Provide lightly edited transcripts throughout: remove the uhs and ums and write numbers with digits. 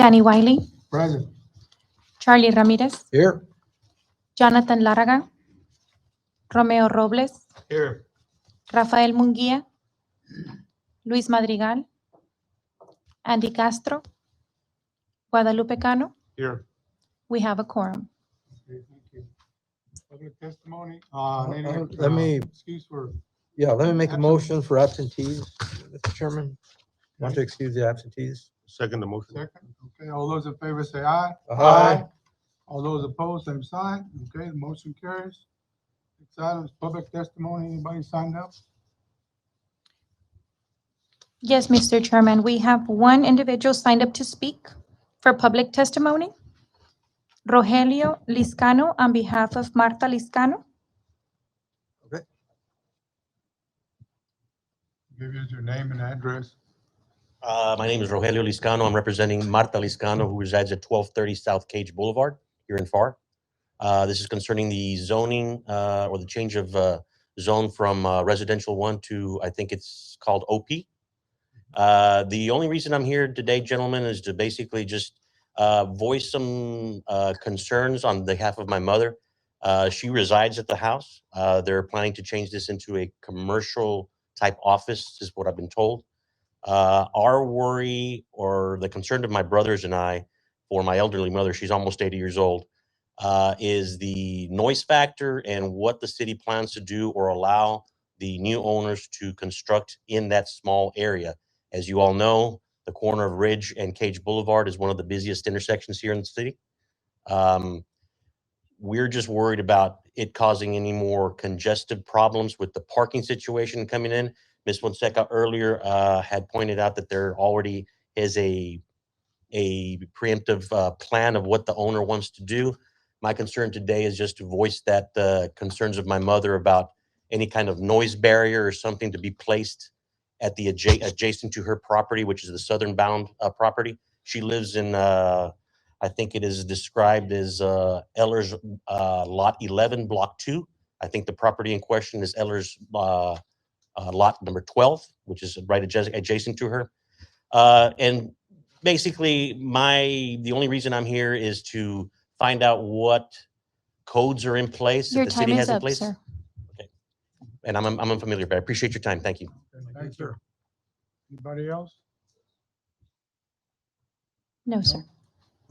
Danny Wiley, Present. Charlie Ramirez, Here. Jonathan Laraga, Romeo Robles, Here. Rafael Munguía, Luis Madrigal, Andy Castro, Guadalupe Cano. Here. We have a quorum. Okay, thank you. Public testimony, Let me- excuse for, Yeah, let me make a motion for absentees, Mr. Chairman. Want to excuse the absentees? Second the motion. second. Okay, all those in favor say aye. Aye. All those opposed, same sign. Okay, the motion carries. Next item is public testimony. Anybody signed up? Yes, Mr. Chairman, we have one individual signed up to speak for public testimony. Rogelio Liscano on behalf of Marta Liscano. Give us your name and address. My name is Rogelio Liscano. I'm representing Marta Liscano, who resides at 1230 South Cage Boulevard here in Pharr. This is concerning the zoning or the change of zone from residential 1 to, I think it's called OP. The only reason I'm here today, gentlemen, is to basically just voice some concerns on behalf of my mother. She resides at the house. They're planning to change this into a commercial type office, is what I've been told. Our worry or the concern of my brothers and I for my elderly mother, she's almost 80 years old, is the noise factor and what the city plans to do or allow the new owners to construct in that small area. As you all know, the corner of Ridge and Cage Boulevard is one of the busiest intersections here in the city. We're just worried about it causing any more congestive problems with the parking situation coming in. Ms. Fonseca earlier had pointed out that there already is a preemptive plan of what the owner wants to do. My concern today is just to voice that concerns of my mother about any kind of noise barrier or something to be placed at the adjacent to her property, which is the southern bound property. She lives in, I think it is described as Eller's Lot 11, Block 2. I think the property in question is Eller's lot number 12, which is right adjacent to her. And basically, the only reason I'm here is to find out what codes are in place Your that the time city is has in up, place. sir. And I'm unfamiliar, but I appreciate your time. Thank you. Thank you. Anybody else? No, sir.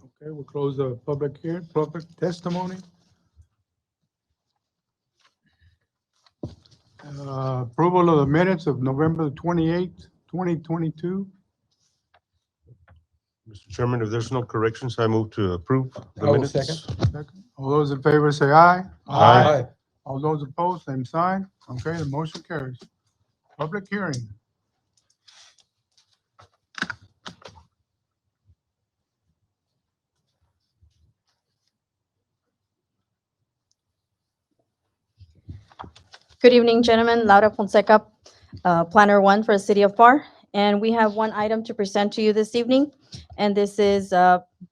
Okay, we'll close the public hearing, public testimony. Approval of the minutes of November 28th, 2022. Mr. Chairman, if there's no corrections, I move to approve the I will minutes. second. All those in favor say aye. Aye. All those opposed, same sign. Okay, the motion carries. Public hearing. Good evening, gentlemen. Laura Fonseca, Planner 1 for the City of Pharr. And we have one item to present to you this evening. And this is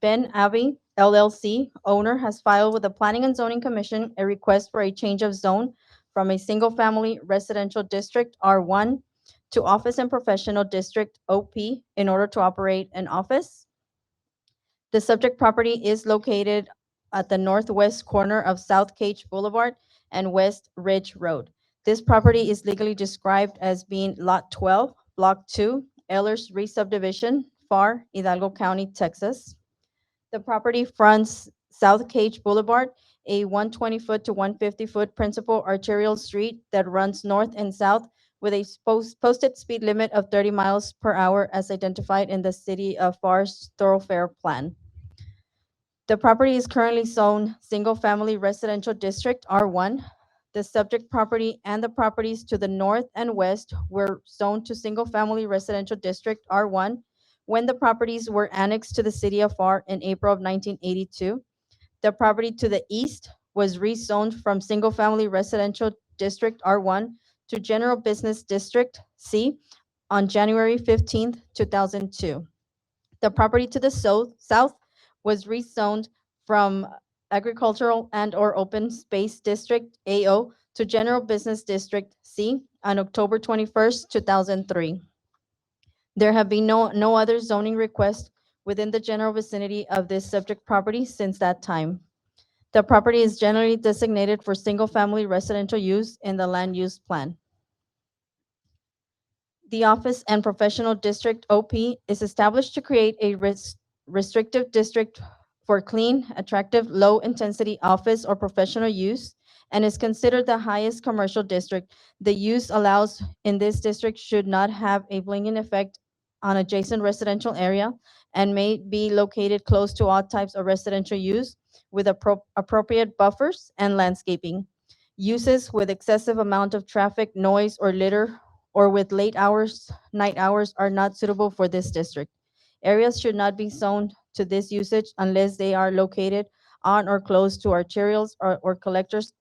Ben Abbey LLC, owner, has filed with the Planning and Zoning Commission a request for a change of zone from a single-family residential district, R1, to office and professional district, OP, in order to operate an office. The subject property is located at the northwest corner of South Cage Boulevard and West Ridge Road. This property is legally described as being Lot 12, Block 2, Ehlers Re-subdivision, Pharr, Hidalgo County, Texas. The property fronts South Cage Boulevard, a 120-foot to 150-foot principal arterial street that runs north and south with a posted speed limit of 30 miles per hour as identified in the City of Pharr's thoroughfare plan. The property is currently zoned single-family residential district, R1. The subject property and the properties to the north and west were zoned to single-family residential district, R1, when the properties were annexed to the City of Pharr in April of 1982. The property to the east was rezoned from single-family residential district, R1, to general business district, C, on January 15th, 2002. The property to the south was rezoned from agricultural and/or open space district, AO, to general business district, C, on October 21st, 2003. There have been no other zoning requests within the general vicinity of this subject property since that time. The property is generally designated for single-family residential use in the land use plan. The Office and Professional District OP is established to create a restrictive district for clean, attractive, low-intensity office or professional use and is considered the highest commercial district. The use allows in this district should not have a blinking effect on adjacent residential area and may be located close to all types of residential use with appropriate buffers and landscaping. Uses with excessive amount of traffic, noise, or litter or with late hours, night hours are not suitable for this district. Areas should not be zoned to this usage unless they are located on or close to arterials or collectors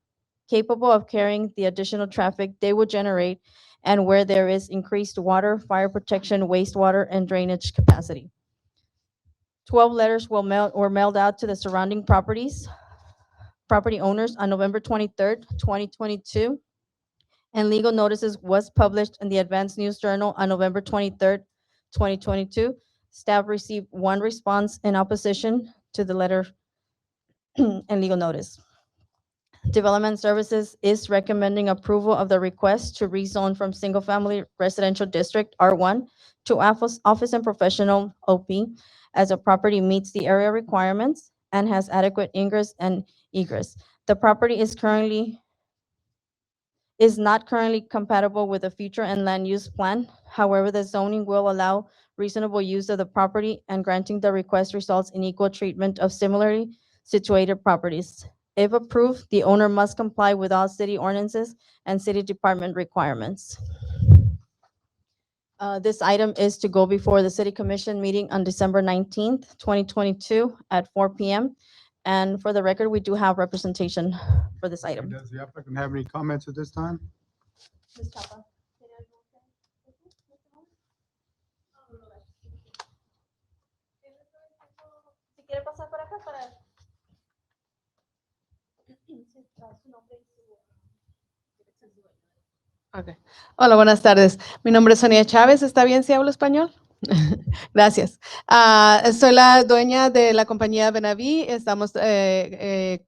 capable of carrying the additional traffic they would generate and where there is increased water, fire protection, wastewater, and drainage capacity. 12 letters were mailed out to the surrounding property owners on November 23rd, 2022, and legal notices was published in the Advance News Journal on November 23rd, 2022. Staff received one response in opposition to the letter and legal notice. Development Services is recommending approval of the request to rezone from single-family residential district R1 to office and professional OP as the property meets the area requirements and has adequate ingress and egress. The property is not currently compatible with the future and land use plan. However, the zoning will allow reasonable use of the property, and granting the request results in equal treatment of similarly situated properties. If approved, the owner must comply with all city ordinances and city department requirements. This item is to go before the city commission meeting on December 19th, 2022 at 4 p.m. And for the record, we do have representation for this item. Does the applicant have any comments at this time? Ms. Chapa, si quiere pasar por acá para su nombre y su Ok. Hola, buenas tardes. Mi nombre es Sonia Chávez. ¿Está bien si hablo español? Gracias. Soy la dueña de la compañía Benaví.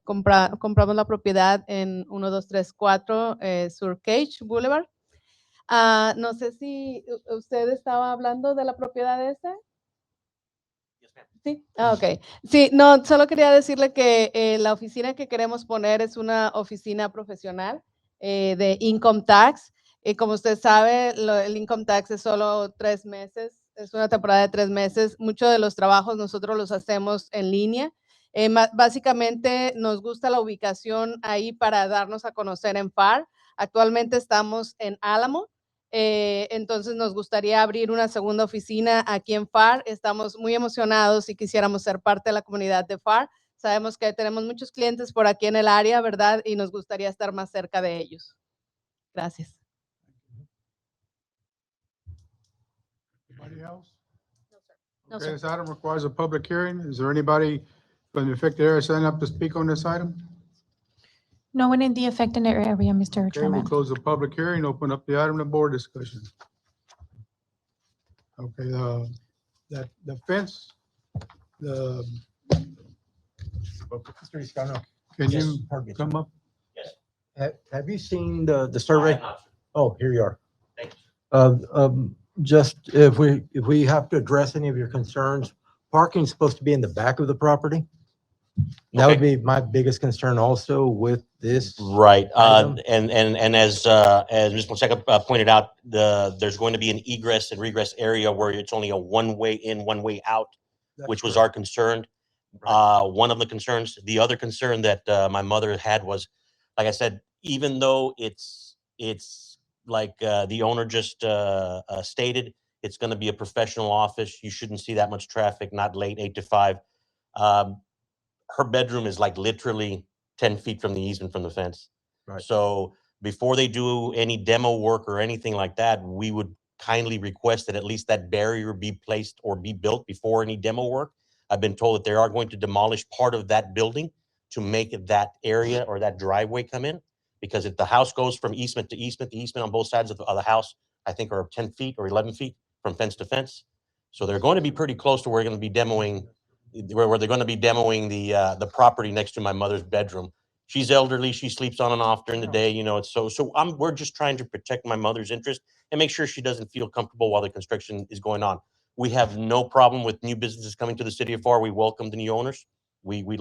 Compramos la propiedad en 1234 Sur Cage Boulevard. No sé si usted estaba hablando de la propiedad esta. Sí, ok. Sí, no, solo quería decirle que la oficina que queremos poner es una oficina profesional de Income Tax. Como usted sabe, el Income Tax es solo 3 meses, es una temporada de 3 meses. Muchos de los trabajos nosotros los hacemos en línea. Básicamente nos gusta la ubicación ahí para darnos a conocer en Pharr. Actualmente estamos en Álamo. Entonces nos gustaría abrir una segunda oficina aquí en Pharr. Estamos muy emocionados y quisiéramos ser parte de la comunidad de Pharr. Sabemos que tenemos muchos clientes por aquí en el área, ¿verdad? Y nos gustaría estar más cerca de ellos. Gracias. Anybody else? No, Okay, sir. this item requires a public hearing. Is there anybody from the affected area signing up to speak on this item? No one in the affected area, Mr. Okay, we'll Chairman. close the public hearing, open up the item to board discussion. Okay, the fence, Mr. Iscano, can Yes, you pardon me. come up? Have you seen the survey? Oh, here you are. Thank you. Just if we have to address any of your concerns, parking's supposed to be in the back of the property. That would be my biggest concern also with this. Right. Item. And as Ms. Fonseca pointed out, there's going to be an egress and regress area where it's only a one-way in, one-way out, which was our concern. One of the concerns. The other concern that my mother had was, like I said, even though it's like the owner just stated, it's going to be a professional office. You shouldn't see that much traffic, not late 8 to 5. Her bedroom is like literally 10 feet from the easement from the fence. Right. So before they do any demo work or anything like that, we would kindly request that at least that barrier be placed or be built before any demo work. I've been told that they are going to demolish part of that building to make that area or that driveway come in, because if the house goes from easement to easement, the easement on both sides of the house, I think are 10 feet or 11 feet from fence to fence. So they're going to be pretty close to where we're going to be demoing, where they're going to be demoing the property next to my mother's bedroom. She's elderly. She sleeps on and off during the day. You know, it's we're just trying to protect my mother's interest and make sure she doesn't feel comfortable while the construction is going on. We have no problem with new businesses coming to the city of Pharr. We welcome the new owners. We know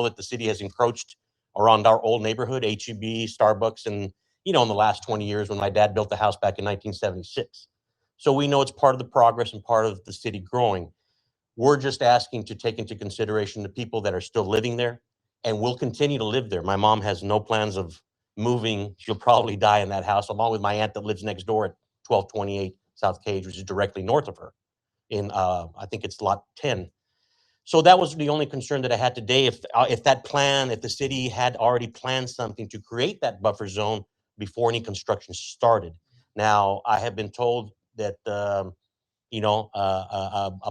that the city has encroached around our old neighborhood, HEB, Starbucks, and, you know, in the last 20 years when my dad built the house back in 1976. So we know it's part of the progress and part of the city growing. We're just asking to take into consideration the people that are still living there and will continue to live there. My mom has no plans of moving. She'll probably die in that house, along with my aunt that lives next door at 1228 South Cage, which is directly north of her in, I think it's lot 10. So that was the only concern that I had today. If the city had already planned something to create that buffer zone before any construction started. Now, I have been told that, a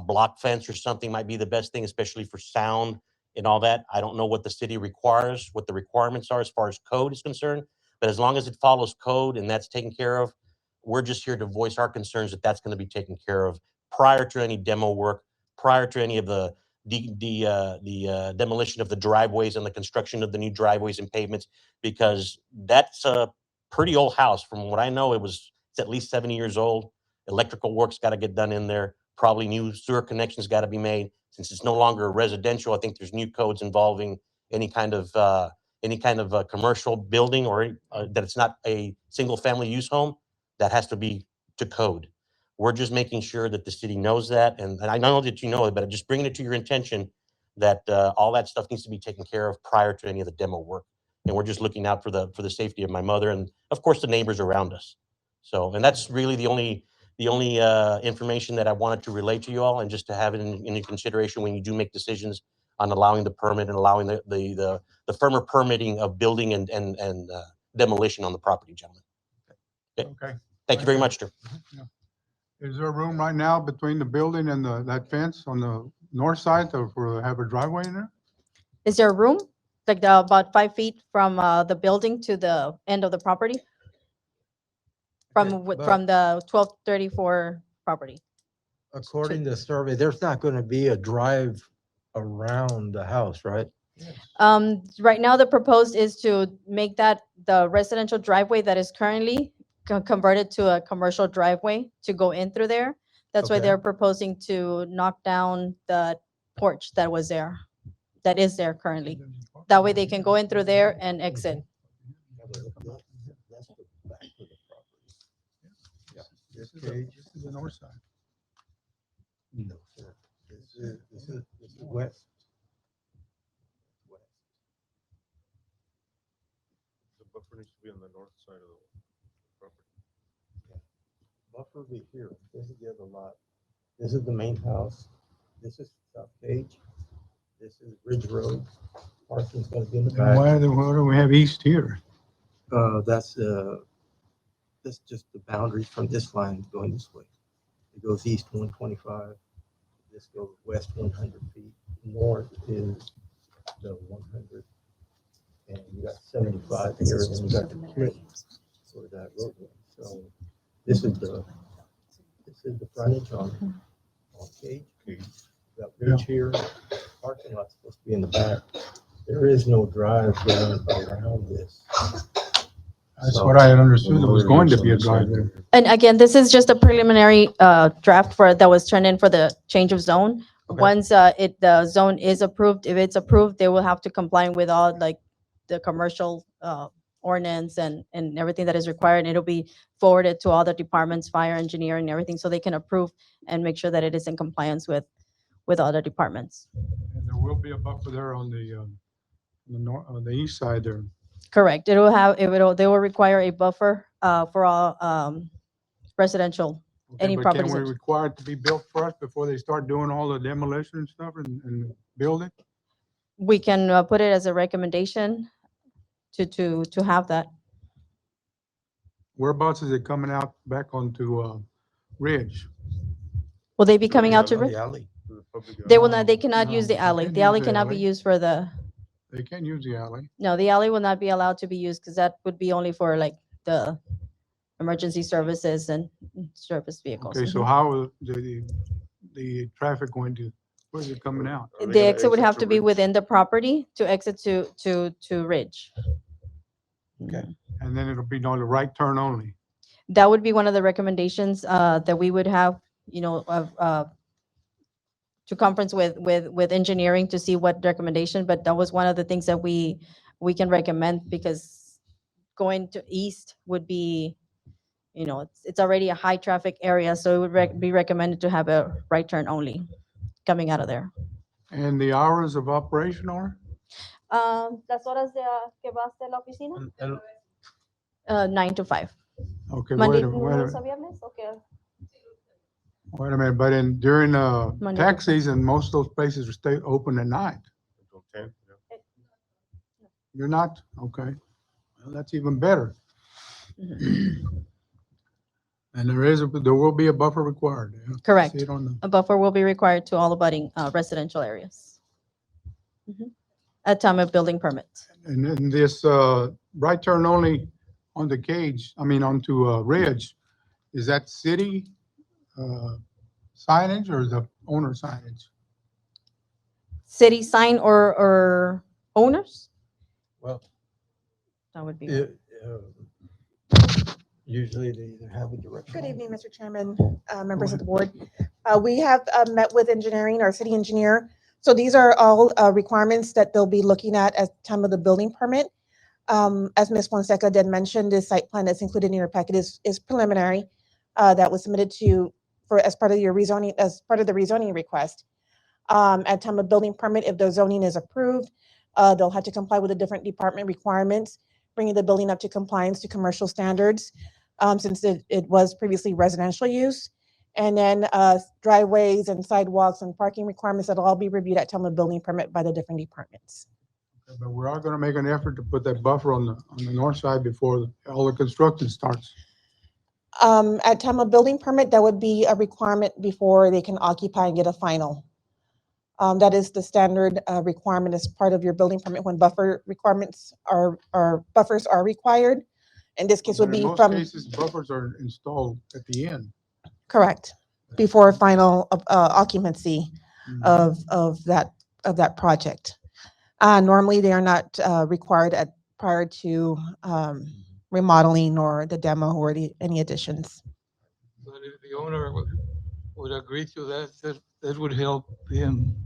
block fence or something might be the best thing, especially for sound and all that. I don't know what the city requires, what the requirements are as far as code is concerned, but as long as it follows code and that's taken care of, we're just here to voice our concerns that that's going to be taken care of prior to any demo work, prior to any of the demolition of the driveways and the construction of the new driveways and pavements, because that's a pretty old house. From what I know, it's at least 70 years old. Electrical work's got to get done in there. Probably new sewer connections got to be made. Since it's no longer residential, I think there's new codes involving any kind of commercial building or that it's not a single family use home that has to be to code. We're just making sure that the city knows that, and I know that you know it, but just bringing it to your attention that all that stuff needs to be taken care of prior to any of the demo work. And we're just looking out for the safety of my mother and, of course, the neighbors around us. So, and that's really the only information that I wanted to relay to you all, and just to have it in your consideration when you do make decisions on allowing the permit and allowing the firmer permitting of building and demolition on the property, gentlemen. Okay. Thank you very much, sir. Is there room right now between the building and that fence on the north side for have a driveway in there? Is there room, like about 5 feet from the building to the end of the property? From the 1234 property? According to the survey, there's not going to be a drive around the house, right? Right now, the proposed is to make that the residential driveway that is currently converted to a commercial driveway to go in through there. That's why Okay. they're proposing to knock down the porch that was there, that is there currently. That way they can go in through there and exit. That's the back of the property. Yeah. This is the north side. No, sir. This is west. The buffer needs to be on the north side of the property. Buffer be here. This is the other lot. This is the main house. This is South Cage. This is Ridge Road. Parking's gonna be in the And why back. do we have east here? That's just the boundaries from this line going this way. It goes east 125. This goes west 100 feet. North is the 100. And you got 75 here, and then you got the cliff for that roadway. So this is the frontage on Cage. Got Ridge here. Parking lot's supposed to be in the back. There is no drive going around this. That's what I had understood. There was going to be a drive there. And again, this is just a preliminary draft that was turned in for the change of zone. Okay. Once the zone is approved, if it's approved, they will have to comply with all like the commercial ordinance and everything that is required. And it'll be forwarded to all the departments, fire, engineering, and everything, so they can approve and make sure that it is in compliance with other departments. And there will be a buffer there on the north, on the east side there. Correct. They will require a buffer for all residential. Okay, Any but properties can we that- require it to be built first before they start doing all the demolition and stuff and building? We can put it as a recommendation to have that. Whereabouts is it coming out back onto Ridge? Will they be coming out to? The alley. To the public They area. will not, they cannot No, use the they alley. can't The alley use the cannot be alley. used for They can't use the alley. no, the alley will not be allowed to be used because that would be only for like the emergency services and service vehicles. Okay, so Mhm. how is the traffic going to, where's it coming out? Are they The gonna exit would have to be Ridge? within the property to exit to Ridge. Okay. And then it'll be on the right turn only. That would be one of the recommendations that we would have, to conference with engineering to see what recommendation, but that was one of the things that we can recommend, because going to east would be, it's already a high traffic area, so it would be recommended to have a right turn only coming out of there. And the hours of operation are? Las horas que va hasta la oficina, And 9 to 5. Okay, Monday, wait a minute, lunes a viernes, okay. wait a minute, but during Monday tax to- season, most of those places are stay open at night. Until 10, yeah. You're not? Okay. Well, that's even better. Mhm. And there will be a buffer required. yeah. Correct. See it on the, A buffer will be required to all abutting residential areas. Mhm. At time of building permit. and then this, right turn only on the gauge, I mean, onto, Ridge, is that city, signage or the owner signage? City sign or owners? Well, That would be. usually they either have a direction. Good evening, Mr. Chairman, members of the board. We have met with engineering, our city engineer. So these are all requirements that they'll be looking at time of the building permit. As Ms. Fonseca did mention, this site plan that's included in your packet is preliminary. That was submitted as part of the rezoning request. At time of building permit, if the zoning is approved, they'll have to comply with the different department requirements, bringing the building up to compliance to commercial standards, since it was previously residential use. And then driveways and sidewalks and parking requirements that'll all be reviewed at time of building permit by the different departments. But we are gonna make an effort to put that buffer on the north side before all the construction starts. At time of building permit, that would be a requirement before they can occupy and get a final. That is the standard requirement as part of your building permit when buffer requirements buffers are required. In this case would But in be most from, cases, buffers are installed at the end. correct, before final occupancy Mhm. of that project. Normally, they are not required prior to remodeling or the demo or any additions. But if the owner would agree to that would help him.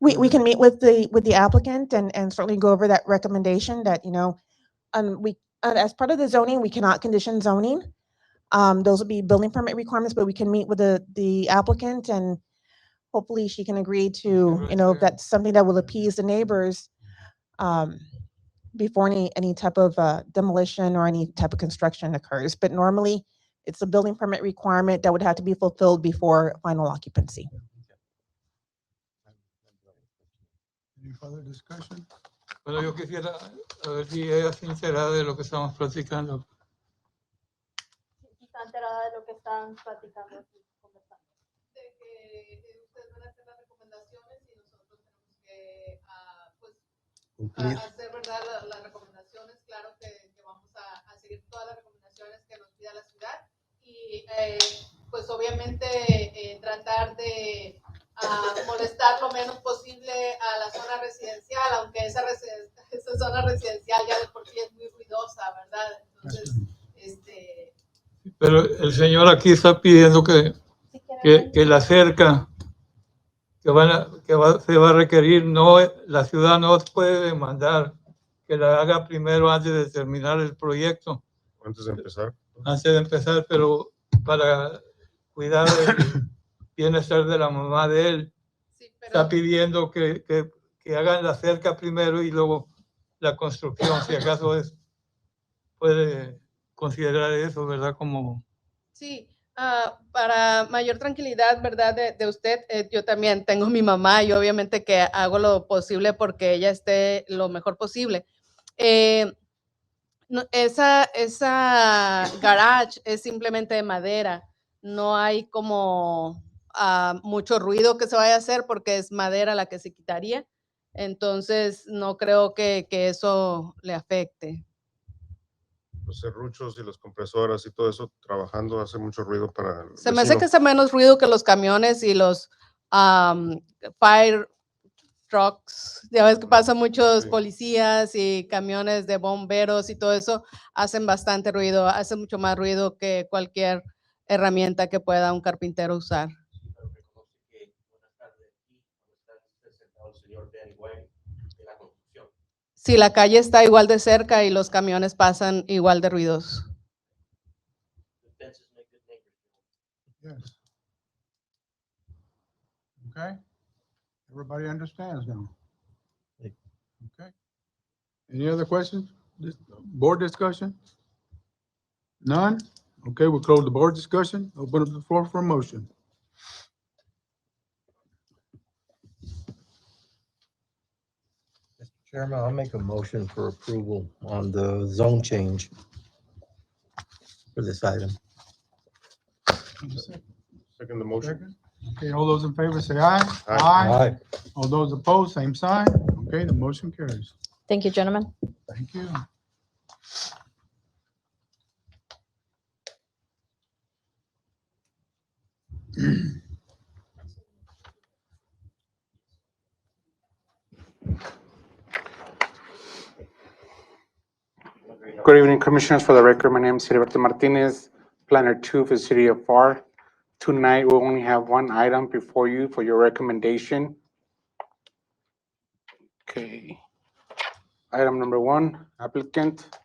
We can meet with the applicant and certainly go over that recommendation that, as part of the zoning, we cannot condition zoning. Those will be building permit requirements, but we can meet with the applicant and hopefully she can agree to, if that's something that will appease the neighbors before any type of demolition or any type of construction occurs. But normally, it's a building permit requirement that would have to be fulfilled before final occupancy. Any further discussion? Bueno, yo quisiera a ver si ella se entera de lo que estamos platicando. ¿Está enterada de lo que están platicando aquí, conversando? De que ustedes van a hacer las recomendaciones y nosotros tenemos que Cumplir. hacer verdad las recomendaciones. Claro que vamos a seguir todas las recomendaciones que nos pida la ciudad y pues obviamente tratar de molestar lo menos posible a la zona residencial, aunque esa zona residencial ya de por sí es muy ruidosa, ¿verdad? Entonces, Pero el señor aquí está pidiendo que la cerca se va a requerir, no, la ciudad no puede demandar que la haga primero antes de terminar el proyecto, Antes de empezar. pero para cuidar el bienestar de la mamá de él, sí, está pidiendo que hagan la cerca primero y luego la construcción, si acaso puede considerar eso, ¿verdad? Como... Sí, para mayor tranquilidad, ¿verdad? De usted, yo también tengo mi mamá y obviamente que hago lo posible porque ella esté lo mejor posible. Esa garage es simplemente de madera, no hay como mucho ruido que se vaya a hacer porque es madera la que se quitaría, entonces no creo que eso le afecte. los serruchos y las compresoras y todo eso trabajando hace mucho ruido para el Se me hace vecino. que hace menos ruido que los camiones y los fire trucks. Ya ves que pasan muchos Sí. policías y camiones de bomberos y todo eso, hacen bastante ruido, hacen mucho más ruido que cualquier herramienta que pueda un carpintero usar. Pero reconoce que buenas tardes aquí, cuando está sentado el señor Ben Güey de la construcción. Si la calle está igual de cerca y los camiones pasan igual de ruidos. The fences make good neighbors. Yes. Okay. Everybody understands now. Okay. Any other questions? Board discussion? None? Okay, we'll close the board discussion. Open up the floor for a motion. Mr. Chairman, I'll make a motion for approval on the zone change for this item. Second the motion. Second. Okay, all those in favor say aye. Aye. All those opposed, same sign. Okay, the motion carries. Thank you, gentlemen. Thank you. Good evening, Commissioners. For the record, my name is Heriberto Martinez, Planner 2 for the City of Pharr. Tonight, we only have one item before you for your recommendation. Okay. Item number 1, applicant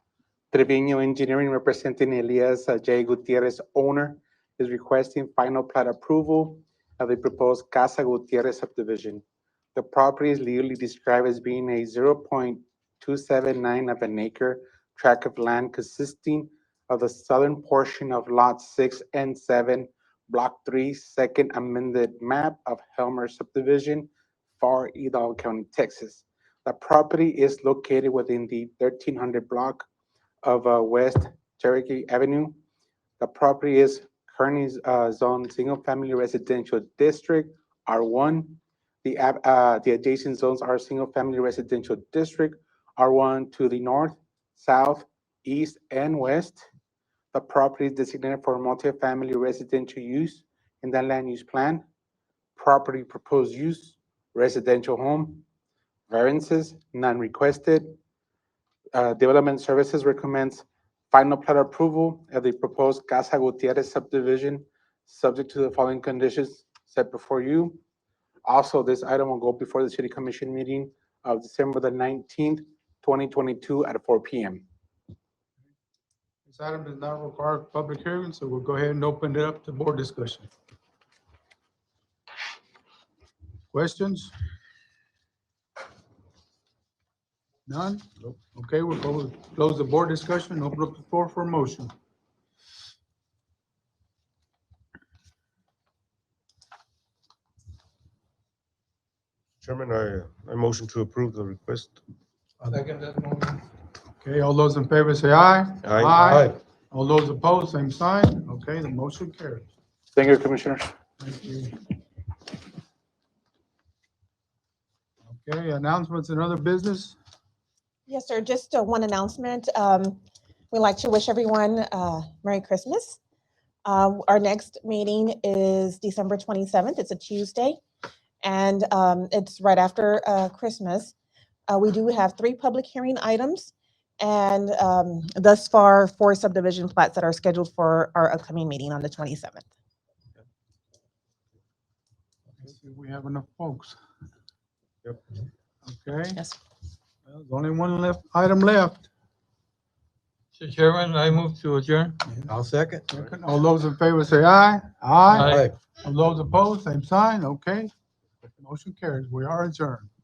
Trevino Engineering representing Elias J. Gutierrez, owner, is requesting final plat approval of the proposed Casa Gutierrez subdivision. The property is legally described as being a 0.279 of an acre tract of land consisting of the southern portion of Lot 6 and 7, Block 3, Second Amended Map of Helmer Subdivision, Pharr, Hidalgo County, Texas. The property is located within the 1300 block of West Cherokee Avenue. The property is currently zoned single-family residential district, R1. The adjacent zones are single-family residential district, R1 to the north, south, east, and west. The property is designated for multifamily residential use in the land use plan. Property proposed use, residential home. Variances, none requested. Development Services recommends final plat approval of the proposed Casa Gutierrez subdivision, subject to the following conditions set before you. Also, this item will go before the City Commission meeting of December the 19th, 2022 at 4 p.m. This item does not require public hearing, so we'll go ahead and open it up to board discussion. Questions? None? Okay, we'll close the board discussion and open up the floor for a motion. Chairman, I motion to approve the request. Second that motion. Okay, all those in favor say aye. Aye. All those opposed, same sign. Okay, the motion carries. Thank you, Commissioners. Thank you. Okay, announcements and other business. Yes, sir. Just one announcement. We'd like to wish everyone Merry Christmas. Our next meeting is December 27th. It's a Tuesday, and it's right after Christmas. We do have 3 public hearing items, and thus far, 4 subdivision plats that are scheduled for our upcoming meeting on the 27th. Let's see if we have enough folks. Yep. Okay. Yes. Well, there's only one item left. Mr. Chairman, I move to adjourn. I'll second. Second. All those in favor say aye. Aye. All those opposed, same sign. Okay. Motion carries. We are adjourned.